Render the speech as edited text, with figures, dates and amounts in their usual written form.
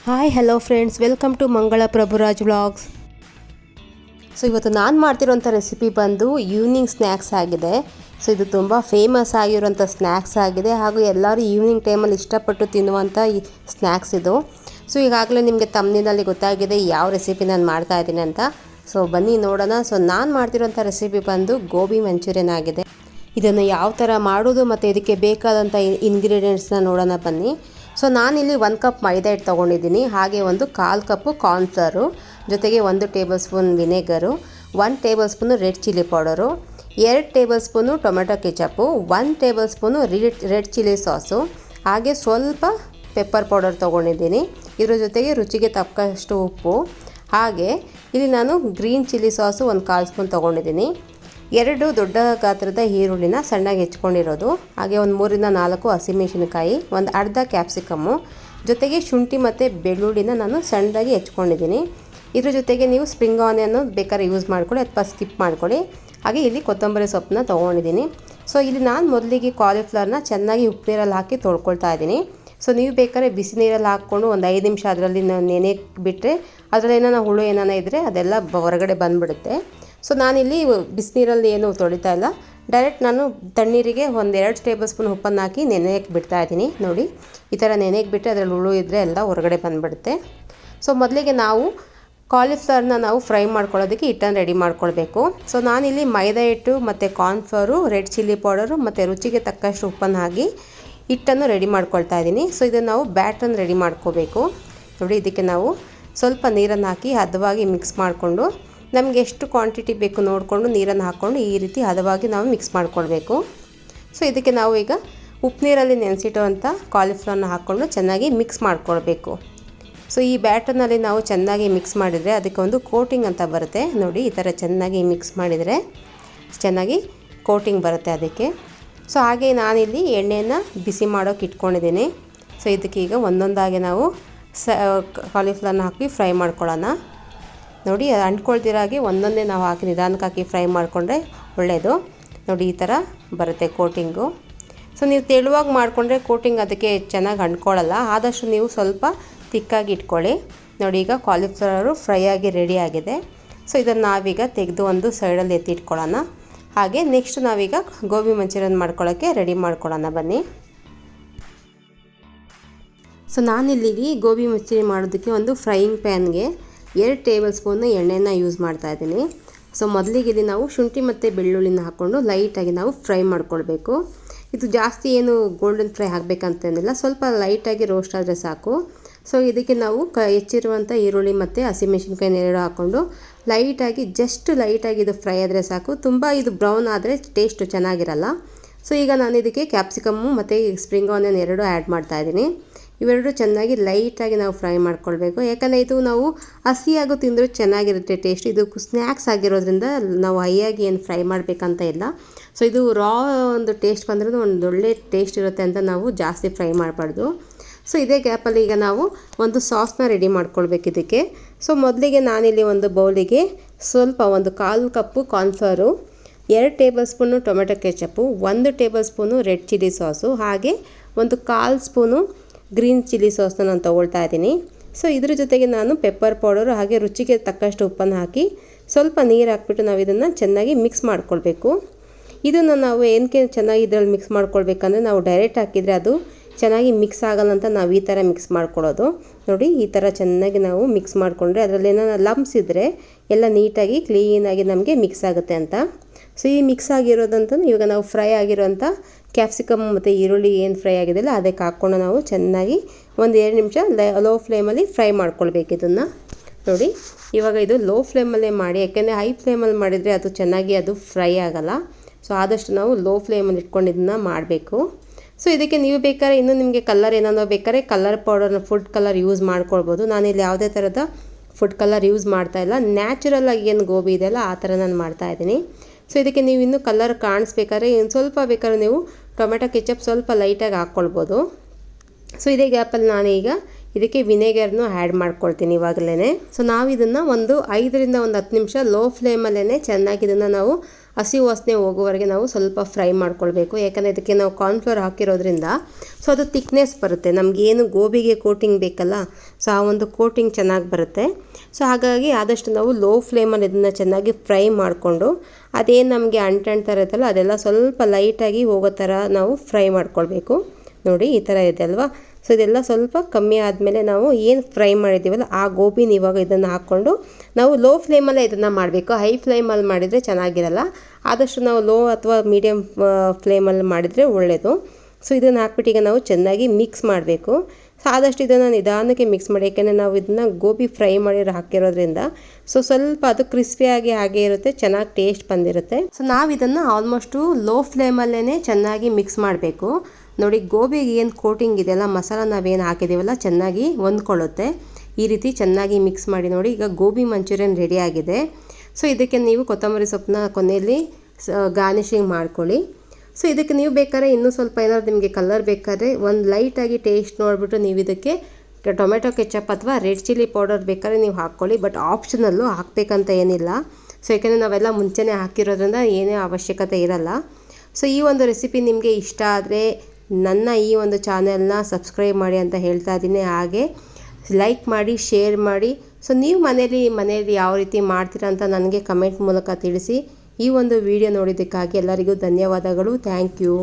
Hi hello friends, welcome to Mangala Prabhuraj vlogs. So ಇವತ್ತು ನಾನು ಮಾಡ್ತಿರೋಂಥ ರೆಸಿಪಿ ಬಂದು ಈವ್ನಿಂಗ್ ಸ್ನ್ಯಾಕ್ಸ್ ಆಗಿದೆ. ಸೊ ಇದು ತುಂಬ ಫೇಮಸ್ ಆಗಿರೋಂಥ ಸ್ನ್ಯಾಕ್ಸ್ ಆಗಿದೆ ಹಾಗೂ ಎಲ್ಲರೂ ಈವ್ನಿಂಗ್ ಟೈಮಲ್ಲಿ ಇಷ್ಟಪಟ್ಟು ತಿನ್ನುವಂಥ ಈ ಸ್ನ್ಯಾಕ್ಸ್ ಇದು. ಸೊ ಈಗಾಗಲೇ ನಿಮಗೆ ತಮ್ಮನಿನಲ್ಲಿ ಗೊತ್ತಾಗಿದೆ ಯಾವ ರೆಸಿಪಿ ನಾನು ಮಾಡ್ತಾಯಿದ್ದೀನಿ ಅಂತ. ಸೊ ಬನ್ನಿ ನೋಡೋಣ. ಸೊ ನಾನು ಮಾಡ್ತಿರೋಂಥ ರೆಸಿಪಿ ಬಂದು ಗೋಬಿ ಮಂಚೂರಿಯನ್ ಆಗಿದೆ. ಇದನ್ನು ಯಾವ ಥರ ಮಾಡೋದು ಮತ್ತು ಇದಕ್ಕೆ ಬೇಕಾದಂಥ ಇಂಗ್ರೀಡಿಯೆಂಟ್ಸ್ನ ನೋಡೋಣ ಬನ್ನಿ. ಸೊ ನಾನಿಲ್ಲಿ 1 ಕಪ್ ಮೈದಾ ಹಿಟ್ಟು ತೊಗೊಂಡಿದ್ದೀನಿ, ಹಾಗೆ ಒಂದು 1/4 ಕಪ್ಪು ಕಾರ್ನ್ಫ್ಲವರು, ಜೊತೆಗೆ 1 table spoon ವಿನೆಗರು, 1 tablespoon red chilli powder, 2 tablespoon tomato ketchup, 1 tablespoon red chilli sauce, ಹಾಗೆ ಸ್ವಲ್ಪ ಪೆಪ್ಪರ್ ಪೌಡರ್ ತೊಗೊಂಡಿದ್ದೀನಿ. ಇದ್ರ ಜೊತೆಗೆ ರುಚಿಗೆ ತಕ್ಕಷ್ಟು ಉಪ್ಪು, ಹಾಗೆ ಇಲ್ಲಿ ನಾನು ಗ್ರೀನ್ ಚಿಲ್ಲಿ ಸಾಸು 1/4 ಸ್ಪೂನ್ ತೊಗೊಂಡಿದ್ದೀನಿ. 2 ದೊಡ್ಡ ಗಾತ್ರದ ಈರುಳ್ಳಿನ ಸಣ್ಣಗೆ ಹೆಚ್ಕೊಂಡಿರೋದು, ಹಾಗೆ ಒಂದು 3ರಿಂದ 4 ಹಸಿಮೆಣಸಿನಕಾಯಿ, ಒಂದು ಅರ್ಧ ಕ್ಯಾಪ್ಸಿಕಮ್ಮು, ಜೊತೆಗೆ ಶುಂಠಿ ಮತ್ತು ಬೆಳ್ಳುಳ್ಳಿನ ನಾನು ಸಣ್ಣದಾಗಿ ಹೆಚ್ಕೊಂಡಿದ್ದೀನಿ. ಇದ್ರ ಜೊತೆಗೆ ನೀವು ಸ್ಪ್ರಿಂಗ್ ಆನಿಯನ್ನು ಬೇಕಾದ್ರೆ ಯೂಸ್ ಮಾಡ್ಕೊಳ್ಳಿ ಅಥವಾ ಸ್ಕಿಪ್ ಮಾಡ್ಕೊಳ್ಳಿ. ಹಾಗೆ ಇಲ್ಲಿ ಕೊತ್ತಂಬರಿ ಸೊಪ್ಪನ್ನ ತೊಗೊಂಡಿದ್ದೀನಿ. ಸೊ ಇಲ್ಲಿ ನಾನು ಮೊದಲಿಗೆ ಕಾಲಿಫ್ಲವರ್ನ ಚೆನ್ನಾಗಿ ಉಪ್ಪು ನೀರಲ್ಲಿ ಹಾಕಿ ತೊಳ್ಕೊಳ್ತಾ ಇದ್ದೀನಿ. ಸೊ ನೀವು ಬೇಕಾದ್ರೆ ಬಿಸಿ ನೀರಲ್ಲಿ ಹಾಕ್ಕೊಂಡು ಒಂದು 5 ನಿಮಿಷ ಅದರಲ್ಲಿ ನೆನೆಗೆ ಬಿಟ್ಟರೆ ಅದರಲ್ಲಿ ಏನಾನ ಹುಳು ಏನಾನ ಇದ್ದರೆ ಅದೆಲ್ಲ ಹೊರಗಡೆ ಬಂದುಬಿಡುತ್ತೆ. ಸೊ ನಾನಿಲ್ಲಿ ಬಿಸಿನೀರಲ್ಲಿ ಏನು ತೊಳಿತಾ ಇಲ್ಲ, ಡೈರೆಕ್ಟ್ ನಾನು ತಣ್ಣೀರಿಗೆ 1-2 ಟೇಬಲ್ ಸ್ಪೂನ್ ಉಪ್ಪನ್ನು ಹಾಕಿ ನೆನೆಯಕ್ಕೆ ಬಿಡ್ತಾಯಿದ್ದೀನಿ. ನೋಡಿ, ಈ ಥರ ನೆನೆಯಕ್ಕೆ ಬಿಟ್ಟರೆ ಅದರಲ್ಲಿ ಹುಳು ಇದ್ದರೆ ಎಲ್ಲ ಹೊರಗಡೆ ಬಂದುಬಿಡುತ್ತೆ. ಸೊ ಮೊದಲಿಗೆ ನಾವು ಕಾಲಿಫ್ಲವರ್ನ ನಾವು ಫ್ರೈ ಮಾಡ್ಕೊಳ್ಳೋದಕ್ಕೆ ಹಿಟ್ಟನ್ನು ರೆಡಿ ಮಾಡ್ಕೊಳ್ಬೇಕು. ಸೊ ನಾನಿಲ್ಲಿ ಮೈದಾ ಹಿಟ್ಟು ಮತ್ತು ಕಾರ್ನ್ಫ್ಲವರು, ರೆಡ್ ಚಿಲ್ಲಿ ಪೌಡರು ಮತ್ತು ರುಚಿಗೆ ತಕ್ಕಷ್ಟು ಉಪ್ಪನ್ನು ಹಾಕಿ ಹಿಟ್ಟನ್ನು ರೆಡಿ ಮಾಡ್ಕೊಳ್ತಾ ಇದ್ದೀನಿ. ಸೊ ಇದನ್ನು ನಾವು ಬ್ಯಾಟರ್ನ ರೆಡಿ ಮಾಡ್ಕೋಬೇಕು. ನೋಡಿ, ಇದಕ್ಕೆ ನಾವು ಸ್ವಲ್ಪ ನೀರನ್ನು ಹಾಕಿ ಹದವಾಗಿ ಮಿಕ್ಸ್ ಮಾಡಿಕೊಂಡು ನಮಗೆ ಎಷ್ಟು ಕ್ವಾಂಟಿಟಿ ಬೇಕು ನೋಡಿಕೊಂಡು ನೀರನ್ನು ಹಾಕ್ಕೊಂಡು ಈ ರೀತಿ ಹದವಾಗಿ ನಾವು ಮಿಕ್ಸ್ ಮಾಡ್ಕೊಳ್ಬೇಕು. ಸೊ ಇದಕ್ಕೆ ನಾವು ಈಗ ಉಪ್ಪು ನೀರಲ್ಲಿ ನೆನೆಸಿಟ್ಟುವಂಥ ಕಾಲಿಫ್ಲವರ್ನ ಹಾಕ್ಕೊಂಡು ಚೆನ್ನಾಗಿ ಮಿಕ್ಸ್ ಮಾಡ್ಕೊಳ್ಬೇಕು. ಸೊ ಈ ಬ್ಯಾಟರ್ನಲ್ಲಿ ನಾವು ಚೆನ್ನಾಗಿ ಮಿಕ್ಸ್ ಮಾಡಿದರೆ ಅದಕ್ಕೆ ಒಂದು ಕೋಟಿಂಗ್ ಅಂತ ಬರುತ್ತೆ. ನೋಡಿ, ಈ ಥರ ಚೆನ್ನಾಗಿ ಮಿಕ್ಸ್ ಮಾಡಿದರೆ ಚೆನ್ನಾಗಿ ಕೋಟಿಂಗ್ ಬರುತ್ತೆ ಅದಕ್ಕೆ. ಸೊ ಹಾಗೆ ನಾನಿಲ್ಲಿ ಎಣ್ಣೆಯನ್ನು ಬಿಸಿ ಮಾಡೋಕ್ಕೆ ಇಟ್ಕೊಂಡಿದ್ದೀನಿ. ಸೊ ಇದಕ್ಕೆ ಈಗ ಒಂದೊಂದಾಗಿ ನಾವು ಕಾಲಿಫ್ಲವರ್ನ ಹಾಕಿ ಫ್ರೈ ಮಾಡ್ಕೊಳ್ಳೋಣ. ನೋಡಿ, ಅದು ಅಂಟ್ಕೊಳ್ತಿರಾಗಿ ಒಂದೊಂದೇ ನಾವು ಹಾಕಿ ನಿಧಾನಕ್ಕೆ ಹಾಕಿ ಫ್ರೈ ಮಾಡಿಕೊಂಡ್ರೆ ಒಳ್ಳೆಯದು. ನೋಡಿ, ಈ ಥರ ಬರುತ್ತೆ ಕೋಟಿಂಗು. ಸೊ ನೀವು ತೆಳುವಾಗಿ ಮಾಡಿಕೊಂಡ್ರೆ ಕೋಟಿಂಗ್ ಅದಕ್ಕೆ ಚೆನ್ನಾಗಿ ಅಂಟ್ಕೊಳ್ಳಲ್ಲ, ಆದಷ್ಟು ನೀವು ಸ್ವಲ್ಪ ತಿಕ್ಕಾಗಿ ಇಟ್ಕೊಳ್ಳಿ. ನೋಡಿ, ಈಗ ಕಾಲಿಫ್ಲವರು ಫ್ರೈ ಆಗಿ ರೆಡಿ ಆಗಿದೆ. ಸೊ ಇದನ್ನು ನಾವೀಗ ತೆಗೆದು ಒಂದು ಸೈಡಲ್ಲಿ ಎತ್ತಿಟ್ಕೊಳ್ಳೋಣ. ಹಾಗೆ ನೆಕ್ಸ್ಟ್ ನಾವೀಗ ಗೋಬಿ ಮಂಚೂರಿಯನ್ ಮಾಡ್ಕೊಳ್ಳೋಕ್ಕೆ ರೆಡಿ ಮಾಡ್ಕೊಳ್ಳೋಣ ಬನ್ನಿ. ಸೊ ನಾನಿಲ್ಲಿಗೆ ಗೋಬಿ ಮಂಚೂರಿ ಮಾಡೋದಕ್ಕೆ ಒಂದು ಫ್ರೈಯಿಂಗ್ ಪ್ಯಾನ್ಗೆ 2 ಟೇಬಲ್ ಸ್ಪೂನ್ ಎಣ್ಣೆನ ಯೂಸ್ ಮಾಡ್ತಾಯಿದ್ದೀನಿ. ಸೊ ಮೊದಲಿಗೆ ಇಲ್ಲಿ ನಾವು ಶುಂಠಿ ಮತ್ತು ಬೆಳ್ಳುಳ್ಳಿನ ಹಾಕ್ಕೊಂಡು ಲೈಟಾಗಿ ನಾವು ಫ್ರೈ ಮಾಡ್ಕೊಳ್ಬೇಕು. ಇದು ಜಾಸ್ತಿ ಏನು ಗೋಲ್ಡನ್ ಫ್ರೈ ಆಗಬೇಕಂತೇನಿಲ್ಲ, ಸ್ವಲ್ಪ ಲೈಟಾಗಿ ರೋಸ್ಟ್ ಆದರೆ ಸಾಕು. ಸೊ ಇದಕ್ಕೆ ನಾವು ಹೆಚ್ಚಿರುವಂಥ ಈರುಳ್ಳಿ ಮತ್ತು ಹಸಿಮೆಣಸಿನ್ಕಾಯಿ ಎರಡು ಹಾಕ್ಕೊಂಡು ಲೈಟಾಗಿ ಲೈಟಾಗಿ ಇದು ಫ್ರೈ ಆದರೆ ಸಾಕು. ತುಂಬ ಇದು ಬ್ರೌನ್ ಆದರೆ ಟೇಸ್ಟು ಚೆನ್ನಾಗಿರಲ್ಲ. ಸೊ ಈಗ ನಾನು ಇದಕ್ಕೆ ಕ್ಯಾಪ್ಸಿಕಮ್ಮು ಮತ್ತು ಸ್ಪ್ರಿಂಗ್ ಆನಿಯನ್ ಎರಡು ಆ್ಯಡ್ ಮಾಡ್ತಾಯಿದ್ದೀನಿ. ಇವೆರಡು ಚೆನ್ನಾಗಿ ಲೈಟಾಗಿ ನಾವು ಫ್ರೈ ಮಾಡ್ಕೊಳ್ಬೇಕು, ಯಾಕಂದರೆ ಇದು ನಾವು ಹಸಿಯಾಗೂ ತಿಂದರೂ ಚೆನ್ನಾಗಿರುತ್ತೆ ಟೇಸ್ಟ್. ಇದು ಸ್ನ್ಯಾಕ್ಸ್ ಆಗಿರೋದ್ರಿಂದ ನಾವು ಹೈಯಾಗಿ ಏನು ಫ್ರೈ ಮಾಡಬೇಕಂತ ಇಲ್ಲ. ಸೊ ಇದು ರಾ ಒಂದು ಟೇಸ್ಟ್ ಬಂದ್ರೆ ಒಂದು ಒಳ್ಳೆ ಟೇಸ್ಟ್ ಇರುತ್ತೆ ಅಂತ ನಾವು ಜಾಸ್ತಿ ಫ್ರೈ ಮಾಡಬಾರ್ದು. ಸೊ ಇದೇ ಗ್ಯಾಪಲ್ಲಿ ಈಗ ನಾವು ಒಂದು ಸಾಸ್ನ ರೆಡಿ ಮಾಡ್ಕೊಳ್ಬೇಕು ಇದಕ್ಕೆ. ಸೊ ಮೊದಲಿಗೆ ನಾನಿಲ್ಲಿ ಒಂದು ಬೌಲಿಗೆ ಸ್ವಲ್ಪ ಒಂದು 1/4 cup cornflour, 2 tablespoon tomato ketchup, 1 tablespoon red chilli sauce, ಹಾಗೆ ಒಂದು 1/4 ಸ್ಪೂನು ಗ್ರೀನ್ ಚಿಲ್ಲಿ ಸಾಸ್ನ ನಾನು ತೊಗೊಳ್ತಾ ಇದ್ದೀನಿ. ಸೊ ಇದ್ರ ಜೊತೆಗೆ ನಾನು ಪೆಪ್ಪರ್ ಪೌಡರು ಹಾಗೆ ರುಚಿಗೆ ತಕ್ಕಷ್ಟು ಉಪ್ಪನ್ನು ಹಾಕಿ ಸ್ವಲ್ಪ ನೀರು ಹಾಕ್ಬಿಟ್ಟು ನಾವು ಇದನ್ನು ಚೆನ್ನಾಗಿ ಮಿಕ್ಸ್ ಮಾಡ್ಕೊಳ್ಬೇಕು. ಇದನ್ನು ನಾವು ಏನಕ್ಕೆ ಚೆನ್ನಾಗಿ ಇದರಲ್ಲಿ ಮಿಕ್ಸ್ ಮಾಡ್ಕೊಳ್ಬೇಕಂದ್ರೆ ನಾವು ಡೈರೆಕ್ಟ್ ಹಾಕಿದರೆ ಅದು ಚೆನ್ನಾಗಿ ಮಿಕ್ಸ್ ಆಗಲ್ಲ ಅಂತ ನಾವು ಈ ಥರ ಮಿಕ್ಸ್ ಮಾಡ್ಕೊಳ್ಳೋದು. ನೋಡಿ, ಈ ಥರ ಚೆನ್ನಾಗಿ ನಾವು ಮಿಕ್ಸ್ ಮಾಡಿಕೊಂಡ್ರೆ ಅದರಲ್ಲಿ ಏನಾರ ಲಂಪ್ಸ್ ಇದ್ದರೆ ಎಲ್ಲ ನೀಟಾಗಿ ಕ್ಲೀನಾಗಿ ನಮಗೆ ಮಿಕ್ಸ್ ಆಗುತ್ತೆ ಅಂತ. ಸೊ ಈ ಮಿಕ್ಸ್ ಆಗಿರೋದಂತ ಇವಾಗ ನಾವು ಫ್ರೈ ಆಗಿರೋಂಥ ಕ್ಯಾಪ್ಸಿಕಮ್ ಮತ್ತು ಈರುಳ್ಳಿ ಏನು ಫ್ರೈ ಆಗಿದೆಯಲ್ಲ ಅದಕ್ಕೆ ಹಾಕ್ಕೊಂಡು ನಾವು ಚೆನ್ನಾಗಿ ಒಂದು 2 ನಿಮಿಷ ಲೋ ಫ್ಲೇಮಲ್ಲಿ ಫ್ರೈ ಮಾಡ್ಕೊಳ್ಬೇಕು ಇದನ್ನು. ನೋಡಿ, ಇವಾಗ ಇದು ಲೋ ಫ್ಲೇಮಲ್ಲೇ ಮಾಡಿ, ಯಾಕೆಂದರೆ ಹೈ ಫ್ಲೇಮಲ್ಲಿ ಮಾಡಿದರೆ ಅದು ಚೆನ್ನಾಗಿ ಅದು ಫ್ರೈ ಆಗೋಲ್ಲ. ಸೊ ಆದಷ್ಟು ನಾವು ಲೋ ಫ್ಲೇಮಲ್ಲಿ ಇಟ್ಕೊಂಡು ಇದನ್ನು ಮಾಡಬೇಕು. ಸೊ ಇದಕ್ಕೆ ನೀವು ಬೇಕಾದ್ರೆ ಇನ್ನೂ ನಿಮಗೆ ಕಲರ್ ಏನಾದರೂ ಬೇಕಾದ್ರೆ ಕಲರ್ ಪೌಡರ್ನ ಫುಡ್ ಕಲರ್ ಯೂಸ್ ಮಾಡ್ಕೊಳ್ಬೋದು. ನಾನಿಲ್ಲಿ ಯಾವುದೇ ಥರದ ಫುಡ್ ಕಲರ್ ಯೂಸ್ ಮಾಡ್ತಾಯಿಲ್ಲ, ನ್ಯಾಚುರಲಾಗಿ ಏನು ಗೋಬಿ ಇದೆಯಲ್ಲ ಆ ಥರ ನಾನು ಮಾಡ್ತಾಯಿದ್ದೀನಿ. ಸೊ ಇದಕ್ಕೆ ನೀವು ಇನ್ನೂ ಕಲರ್ ಕಾಣಿಸ್ಬೇಕಾದ್ರೆ ಇನ್ನು ಸ್ವಲ್ಪ ಬೇಕಾದ್ರೆ ನೀವು ಟೊಮೆಟೊ ಕೆಚಪ್ ಸ್ವಲ್ಪ ಲೈಟಾಗಿ ಹಾಕ್ಕೊಳ್ಬೋದು. ಸೊ ಇದೇ ಗ್ಯಾಪಲ್ಲಿ ನಾನೀಗ ಇದಕ್ಕೆ ವಿನೆಗರ್ನು ಆ್ಯಡ್ ಮಾಡ್ಕೊಳ್ತೀನಿ ಇವಾಗಲೇ. ಸೊ ನಾವು ಇದನ್ನು ಒಂದು 5ರಿಂದ 10 ನಿಮಿಷ ಲೋ ಫ್ಲೇಮಲ್ಲೇ ಚೆನ್ನಾಗಿ ಇದನ್ನು ನಾವು ಹಸಿ ವಾಸನೆ ಹೋಗೋವರೆಗೆ ನಾವು ಸ್ವಲ್ಪ ಫ್ರೈ ಮಾಡ್ಕೊಳ್ಬೇಕು. ಯಾಕಂದರೆ ಇದಕ್ಕೆ ನಾವು ಕಾರ್ನ್ಫ್ಲೋರ್ ಹಾಕಿರೋದ್ರಿಂದ ಸೊ ಅದು ತಿಕ್ನೆಸ್ ಬರುತ್ತೆ. ನಮಗೇನು ಗೋಬಿಗೆ ಕೋಟಿಂಗ್ ಬೇಕಲ್ಲ, ಸೊ ಆ ಒಂದು ಕೋಟಿಂಗ್ ಚೆನ್ನಾಗಿ ಬರುತ್ತೆ. ಸೊ ಹಾಗಾಗಿ ಆದಷ್ಟು ನಾವು ಲೋ ಫ್ಲೇಮಲ್ಲಿ ಇದನ್ನು ಚೆನ್ನಾಗಿ ಫ್ರೈ ಮಾಡಿಕೊಂಡು ಅದೇನು ನಮಗೆ ಅಂಟಂಡ್ತಾ ಇರುತ್ತಲ್ಲ ಅದೆಲ್ಲ ಸ್ವಲ್ಪ ಲೈಟಾಗಿ ಹೋಗೋ ಥರ ನಾವು ಫ್ರೈ ಮಾಡ್ಕೊಳ್ಬೇಕು. ನೋಡಿ ಈ ಥರ ಇದೆ ಅಲ್ವಾ. ಸೊ ಇದೆಲ್ಲ ಸ್ವಲ್ಪ ಕಮ್ಮಿ ಆದಮೇಲೆ ನಾವು ಏನು ಫ್ರೈ ಮಾಡಿದ್ದೀವಲ್ಲ ಆ ಗೋಬಿನ ಇವಾಗ ಇದನ್ನು ಹಾಕ್ಕೊಂಡು ನಾವು ಲೋ ಫ್ಲೇಮಲ್ಲೇ ಇದನ್ನು ಮಾಡಬೇಕು. ಹೈ ಫ್ಲೇಮಲ್ಲಿ ಮಾಡಿದರೆ ಚೆನ್ನಾಗಿರಲ್ಲ. ಆದಷ್ಟು ನಾವು ಲೋ ಅಥವಾ ಮೀಡಿಯಮ್ ಫ್ಲೇಮಲ್ಲಿ ಮಾಡಿದರೆ ಒಳ್ಳೆಯದು. ಸೊ ಇದನ್ನು ಹಾಕ್ಬಿಟ್ಟು ಈಗ ನಾವು ಚೆನ್ನಾಗಿ ಮಿಕ್ಸ್ ಮಾಡಬೇಕು. ಸೊ ಆದಷ್ಟು ಇದನ್ನು ನಿಧಾನಕ್ಕೆ ಮಿಕ್ಸ್ ಮಾಡಿ, ಯಾಕೆಂದರೆ ನಾವು ಇದನ್ನು ಗೋಬಿ ಫ್ರೈ ಮಾಡಿ ಹಾಕಿರೋದ್ರಿಂದ ಸೊ ಸ್ವಲ್ಪ ಅದು ಕ್ರಿಸ್ಪಿಯಾಗಿ ಹಾಗೆ ಇರುತ್ತೆ, ಚೆನ್ನಾಗಿ ಟೇಸ್ಟ್ ಬಂದಿರುತ್ತೆ. ಸೊ ನಾವು ಇದನ್ನು ಆಲ್ಮೋಸ್ಟು ಲೋ ಫ್ಲೇಮಲ್ಲೇ ಚೆನ್ನಾಗಿ ಮಿಕ್ಸ್ ಮಾಡಬೇಕು. ನೋಡಿ ಗೋಬಿಗೆ ಏನು ಕೋಟಿಂಗ್ ಇದೆಯಲ್ಲ, ಮಸಾಲ ನಾವೇನು ಹಾಕಿದ್ದೀವಲ್ಲ ಚೆನ್ನಾಗಿ ಹೊಂದ್ಕೊಳ್ಳುತ್ತೆ. ಈ ರೀತಿ ಚೆನ್ನಾಗಿ ಮಿಕ್ಸ್ ಮಾಡಿ. ನೋಡಿ ಈಗ ಗೋಬಿ ಮಂಚೂರಿಯನ್ ರೆಡಿ ಆಗಿದೆ. ಸೊ ಇದಕ್ಕೆ ನೀವು ಕೊತ್ತಂಬರಿ ಸೊಪ್ಪನ್ನ ಕೊನೆಯಲ್ಲಿ ಗಾರ್ನಿಷಿಂಗ್ ಮಾಡ್ಕೊಳ್ಳಿ. ಸೊ ಇದಕ್ಕೆ ನೀವು ಬೇಕಾದ್ರೆ ಇನ್ನೂ ಸ್ವಲ್ಪ ಏನಾದ್ರು ನಿಮಗೆ ಕಲರ್ ಬೇಕಾದ್ರೆ ಒಂದು ಲೈಟಾಗಿ ಟೇಸ್ಟ್ ನೋಡಿಬಿಟ್ಟು ನೀವು ಇದಕ್ಕೆ ಟೊಮೆಟೊ ಕೆಚಪ್ ಅಥವಾ ರೆಡ್ ಚಿಲ್ಲಿ ಪೌಡರ್ ಬೇಕಾದ್ರೆ ನೀವು ಹಾಕ್ಕೊಳ್ಳಿ. ಬಟ್ ಆಪ್ಷನಲ್ಲು ಹಾಕಬೇಕಂತ ಏನಿಲ್ಲ. ಸೊ ಯಾಕೆಂದರೆ ನಾವೆಲ್ಲ ಮುಂಚೆನೇ ಹಾಕಿರೋದ್ರಿಂದ ಏನೇ ಅವಶ್ಯಕತೆ ಇರಲ್ಲ. ಸೊ ಈ ಒಂದು ರೆಸಿಪಿ ನಿಮಗೆ ಇಷ್ಟ ಆದರೆ ನನ್ನ ಈ ಒಂದು ಚಾನೆಲ್ನ ಸಬ್ಸ್ಕ್ರೈಬ್ ಮಾಡಿ ಅಂತ ಹೇಳ್ತಾ ಇದ್ದೀನಿ. ಹಾಗೆ ಲೈಕ್ ಮಾಡಿ, ಶೇರ್ ಮಾಡಿ. ಸೊ ನೀವು ಮನೆಯಲ್ಲಿ ಯಾವ ರೀತಿ ಮಾಡ್ತೀರಾ ಅಂತ ನನಗೆ ಕಮೆಂಟ್ ಮೂಲಕ ತಿಳಿಸಿ. ಈ ಒಂದು ವಿಡಿಯೋ ನೋಡಿದ್ದಕ್ಕಾಗಿ ಎಲ್ಲರಿಗೂ ಧನ್ಯವಾದಗಳು. Thank you.